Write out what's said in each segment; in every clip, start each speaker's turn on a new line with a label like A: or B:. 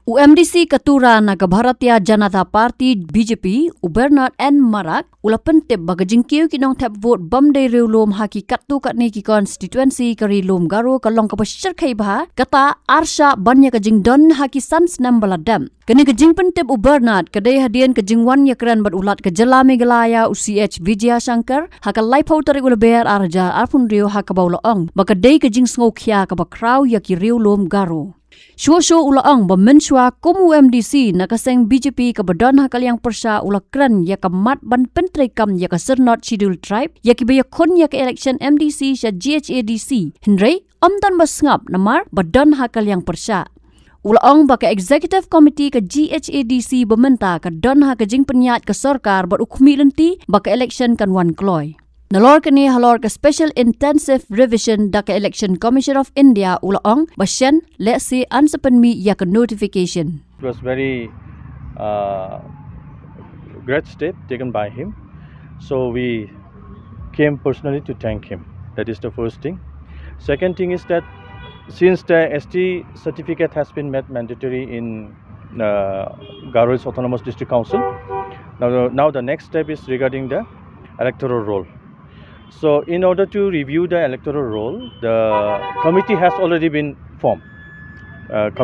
A: UMDC Ketura Naga Bharatiya Janata Party BJP Bernard N Marak ula pentep bagajing Kiew kinong tap vote bamde Riewlum haki katu katne ki constituency ka Riewlum Garo kalong ka pasyar kai bah kata arsha banya ka Jingdon haki Snem baladam kene ka jing pentep Bernard kadai hadian ka jingwan yakran bad ulat ka jala Meghalaya UCH Vijaya Shankar haka laipau tarik ula bear arja arpun Rio haka baula ong bakadai ka jing ngokya ka bakraw yaki Riewlum Garo Shua ulaang bamenswa kumu MDC nakaseng BJP kabadon hakal yang persa ula kran ya kamat ban pentrekam ya ka Sernot Scheduled Tribe ya kibaya kon ya ka election MDC sya GHADC Henry omtan basngap namar badon hakal yang persa ulaang baka executive committee ka GHADC bamenta ka don ha ka jing penyat ka sarkar bar ukmi lenti baka election kan wan kloy Nalor kini halor ka Special Intensive Revision da ka Election Commission of India ulaong basyan let's see ansapanmi ya ka notification.
B: It was very great step taken by him. So we came personally to thank him. That is the first thing. Second thing is that since the ST certificate has been made mandatory in Garo's Autonomous District Council, now the next step is regarding the electoral roll. So in order to review the electoral roll, the committee has already been formed. At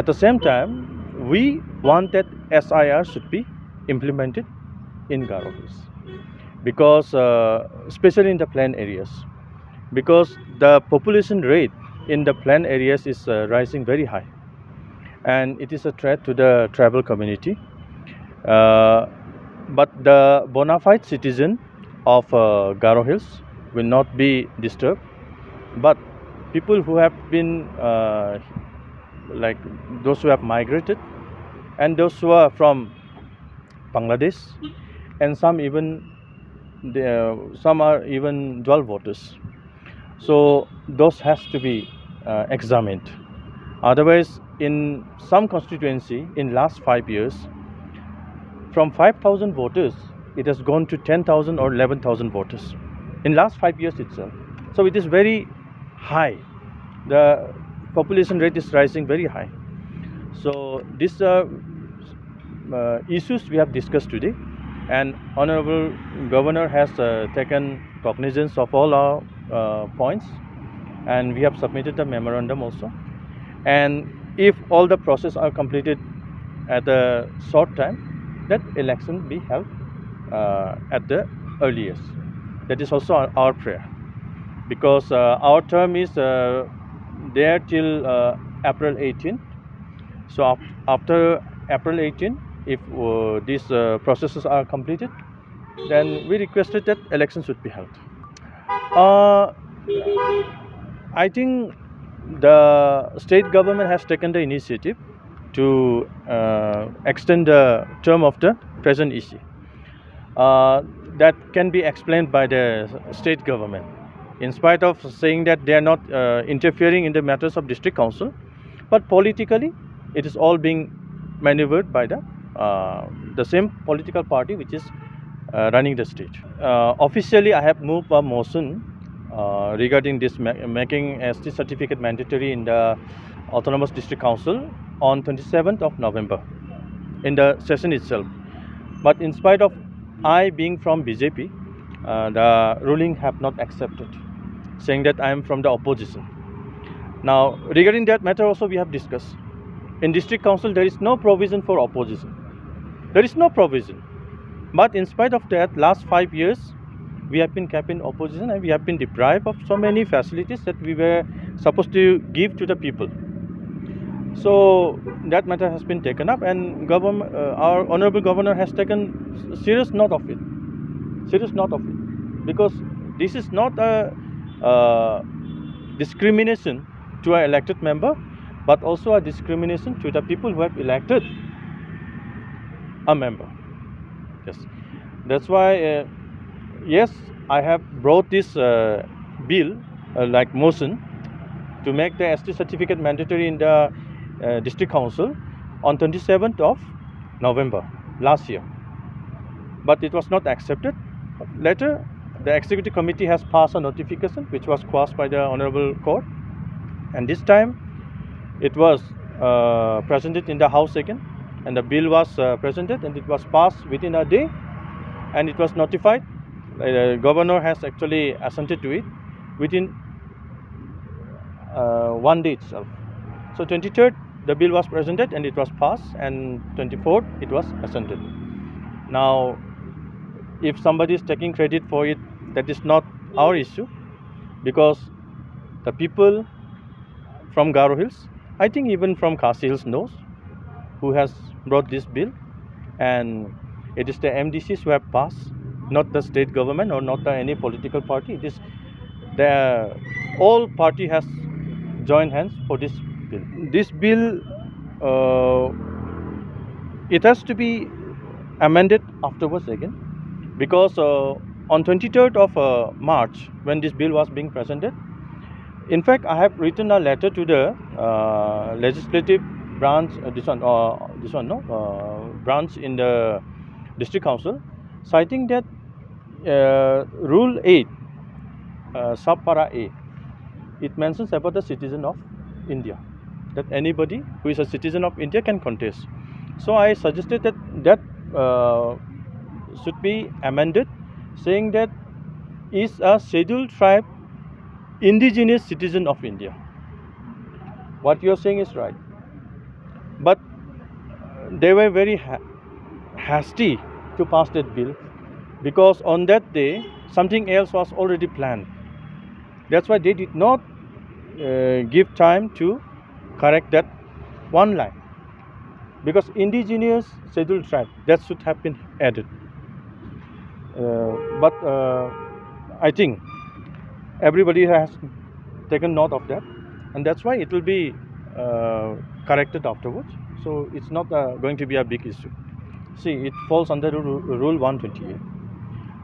B: the same time, we want that SIR should be implemented in Garo because especially in the plain areas, because the population rate in the plain areas is rising very high, and it is a threat to the tribal community. But the bona fide citizen of Garo Hills will not be disturbed. But people who have been like those who have migrated and those who are from Bangladesh and some are even dual voters. So those has to be examined. Otherwise, in some constituency in last 5 years, from 5,000 voters, it has gone to 10,000 or 11,000 voters in last 5 years itself. So it is very high. The population rate is rising very high. So these issues we have discussed today, and Honorable Governor has taken cognizance of all our points, and we have submitted the memorandum also. And if all the process are completed at a short time, that election be held at the earliest. That is also our prayer, because our term is there till April 18. So after April 18, if these processes are completed, then we requested that elections should be held. I think the state government has taken the initiative to extend the term of the present EC. That can be explained by the state government. In spite of saying that they are not interfering in the matters of district council, but politically it is all being maneuvered by the same political party which is running the state. Officially, I have moved a motion regarding this making ST certificate mandatory in the Autonomous District Council on 27th of November in the session itself. But in spite of I being from BJP, the ruling have not accepted, saying that I am from the opposition. Now regarding that matter also we have discussed. In District Council there is no provision for opposition. There is no provision. But in spite of that, last 5 years we have been kept in opposition and we have been deprived of so many facilities that we were supposed to give to the people. So that matter has been taken up, and our Honorable Governor has taken serious note of it. Because this is not a discrimination to an elected member, but also a discrimination to the people who have elected a member. Yes, that's why. Yes, I have brought this bill, like motion, to make the ST certificate mandatory in the District Council on 27th of November last year. But it was not accepted. Later, the Executive Committee has passed a notification which was quashed by the Honorable Court. And this time, it was presented in the House again, and the bill was presented, and it was passed within a day, and it was notified. The governor has actually assented to it within 1 day itself. So 23rd, the bill was presented and it was passed, and 24th, it was assented. Now, if somebody is taking credit for it, that is not our issue, because the people from Garo Hills, I think even from Khasi Hills knows who has brought this bill, and it is the MDCs who have passed, not the state government or not any political party. It is the all party has joined hands for this bill. This bill, it has to be amended afterwards again, because on 23rd of March, when this bill was being presented, in fact, I have written a letter to the legislative branch, branch in the district council, citing that Rule 8, Subpara A, it mentions about the citizen of India, that anybody who is a citizen of India can contest. So I suggested that should be amended, saying that is a scheduled tribe indigenous citizen of India. What you are saying is right, but they were very hasty to pass that bill, because on that day something else was already planned. That's why they did not give time to correct that one line, because indigenous scheduled tribe, that should have been added. But I think everybody has taken note of that, and that's why it will be corrected afterwards. So it's not going to be a big issue. See, it falls under Rule 128.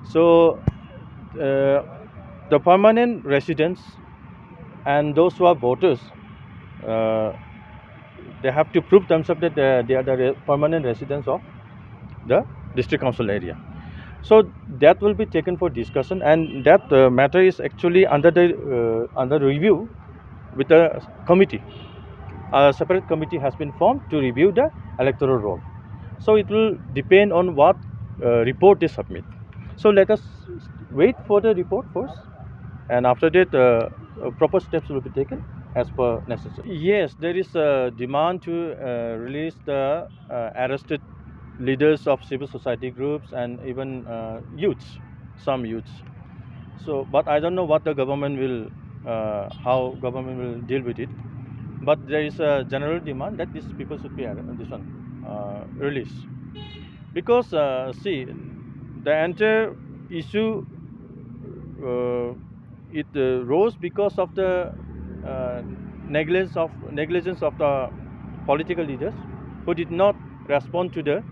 B: So the permanent residents and those who are voters, they have to prove themselves that they are the permanent residents of the district council area. So that will be taken for discussion, and that matter is actually under review with the committee. A separate committee has been formed to review the electoral roll. So it will depend on what report they submit. So let us wait for the report first, and after that proper steps will be taken as per necessary. Yes, there is a demand to release the arrested leaders of civil society groups and even youths, some youths. So, but I don't know what the government will, how government will deal with it. But there is a general demand that these people should be released, because see, the entire issue it rose because of the negligence of the political leaders who did not respond to the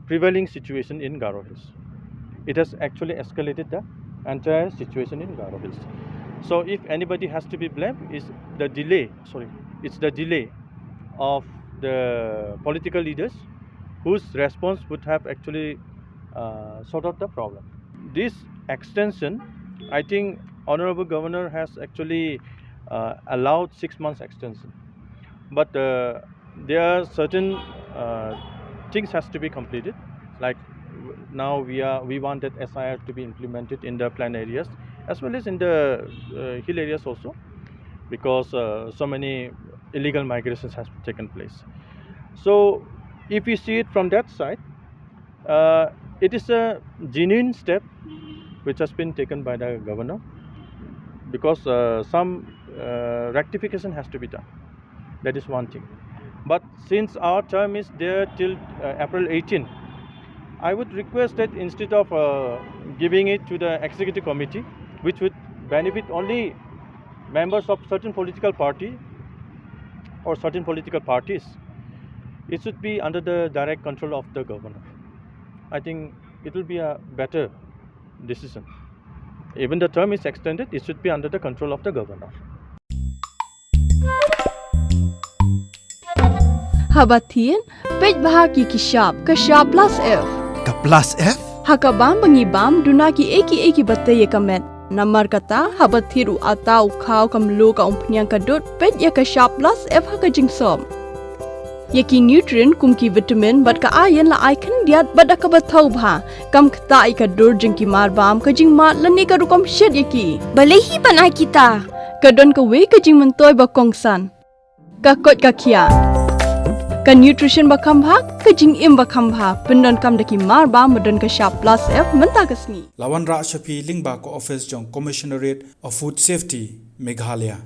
B: prevailing situation in Garo Hills. It has actually escalated the entire situation in Garo Hills. So if anybody has to be blamed, it's the delay of the political leaders whose response would have actually sorted out the problem. This extension, I think Honorable Governor has actually allowed 6 months extension, but there are certain things has to be completed. Like now we want that SIR to be implemented in the planned areas as well as in the hill areas also, because so many illegal migrations has taken place. So if we see it from that side, it is a genuine step which has been taken by the governor, because some rectification has to be done. That is one thing. But since our term is there till April 18, I would request that instead of giving it to the executive committee, which would benefit only members of certain political party or certain political parties, it should be under the direct control of the governor. I think it will be a better decision. Even the term is extended, it should be under the control of the governor.
C: Habathin, page bahagi kishab plus F.
D: Ka plus F?
C: Hakabam bangibam dunaki eki batay comment. Namar kata habathiru atau kau kamlu ka umpnyang kadut pet ya ka sharp plus F ha ka jingsom. Yaki nutrient kumki vitamin bat ka iron la icon diat bada ka bathau bha kam kta I ka dur jingki marbam ka jingma lani ka rukom shed yaki.
D: Balehi panai kita.
C: Kadon ka we ka jing mentoy ba kongsan. Ka kot ka kia. Ka nutrition ba khambha ka jing im ba khambha pendon kam daki marbam madon ka sharp plus F menta ka sni.
E: Lawan Ra Shapi Lingba ko office jong Commissionerate of Food Safety Meghalaya.